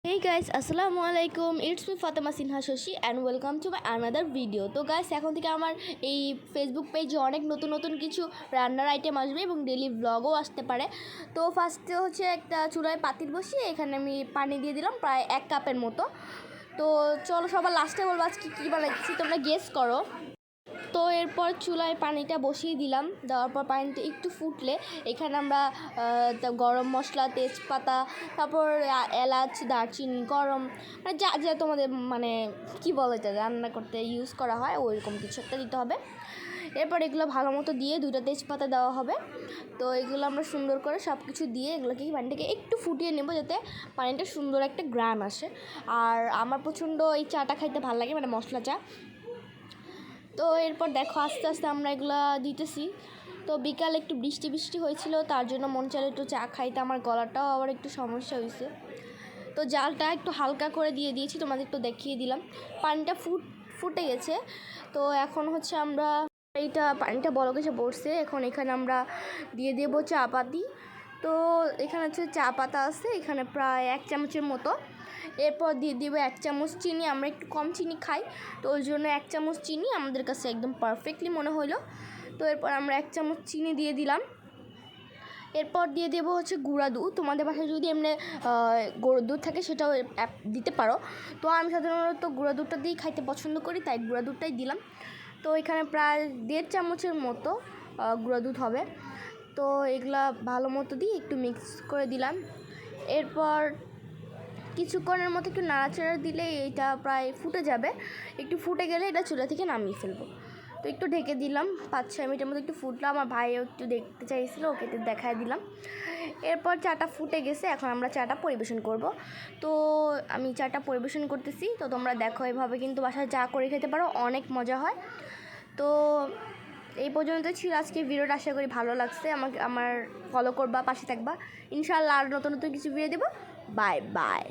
Hey guys, আসসালামু আলাইকুম, it's me Fatema Sinha Shashi and welcome to my another video. তো guys, এখন থেকে আমার এই ফেসবুক পেজে অনেক নতুন নতুন কিছু রান্নার আইটেম আসবে এবং ডেলি ব্লগও আসতে পারে। তো ফার্স্টে হচ্ছে একটা চুলায় পাতিল বসিয়ে এখানে আমি পানি দিয়ে দিলাম প্রায় 1 কাপের মতো। তো চলো সবার লাস্টে বলবো আজকে কী বানাচ্ছি, তোমরা গেস করো। তো এরপর চুলায় পানিটা বসিয়ে দিলাম, দেওয়ার পর পানিটা একটু ফুটলে এখানে আমরা গরম মশলা, তেজপাতা, তারপর এলাচ, দারচিনি, গরম মানে যা যা তোমাদের মানে কী বলে এটা রান্না করতে ইউজ করা হয় ওইরকম কিছু একটা দিতে হবে। এরপর এগুলো ভালো মতো দিয়ে 2টা তেজপাতা দেওয়া হবে। তো এগুলো আমরা সুন্দর করে সব কিছু দিয়ে এগুলোকে পানিটাকে একটু ফুটিয়ে নেব যাতে পানিটা সুন্দর একটা গ্রান আসে। আর আমার প্রচণ্ড এই চাটা খাইতে ভালো লাগে, মানে মশলা চা। তো এরপর দেখো আস্তে আস্তে আমরা এগুলো দিতেছি। তো বিকালে একটু বৃষ্টি বৃষ্টি হয়েছিল, তার জন্য মন চাইলে একটু চা খাইতে, আমার গলাটাও আবার একটু সমস্যা হয়েছে। তো জালটা একটু হালকা করে দিয়ে দিয়েছি, তোমাদের একটু দেখিয়ে দিলাম। পানিটা ফুটে গেছে। তো এখন হচ্ছে আমরা পানিটা বলক এসে পড়ছে, এখন এখানে আমরা দিয়ে দেবো চা পাতি। তো এখানে হচ্ছে চা পাতা আছে এখানে প্রায় 1 চামচের মতো। এরপর দিয়ে দেবো 1 চামচ চিনি, আমরা একটু কম চিনি খাই, তো ওই জন্য 1 চামচ চিনি আমাদের কাছে একদম পারফেক্টলি মনে হলো। তো এরপর আমরা 1 চামচ চিনি দিয়ে দিলাম। এরপর দিয়ে দেবো হচ্ছে গুঁড়া দুধ, তোমাদের বাসায় যদি এমনি গরুর দুধ থাকে সেটাও দিতে পারো। তো আমি সাধারণত গুঁড়া দুধটা দিয়েই খাইতে পছন্দ করি, তাই গুঁড়া দুধটাই দিলাম। তো এখানে প্রায় 1.5 চামচের মতো গুঁড়া দুধ হবে। তো এগুলা ভালো মতো দিয়ে একটু মিক্স করে দিলাম। এরপর কিছুক্ষণের মতো একটু নাড়াচাড়া দিলে এইটা প্রায় ফুটে যাবে। একটু ফুটে গেলে এটা চুলা থেকে নামিয়ে ফেলবো। তো একটু ঢেকে দিলাম, 5-6 মিনিটের মতো একটু ফুটলো। আমার ভাইও একটু দেখতে চাইছিলো, ওকে একটু দেখায় দিলাম। এরপর চাটা ফুটে গেছে, এখন আমরা চাটা পরিবেশন করব। তো আমি চাটা পরিবেশন করতেছি, তো তোমরা দেখো এভাবে কিন্তু বাসায় চা করে খেতে পারো, অনেক মজা হয়। তো এই পর্যন্ত ছিল আজকে ভিডিওটা, আশা করি ভালো লাগছে। আমার ফলো করবা, পাশে থাকবা, ইনশাআল্লাহ আর নতুন নতুন কিছু ভিডিও দেবো। Bye bye.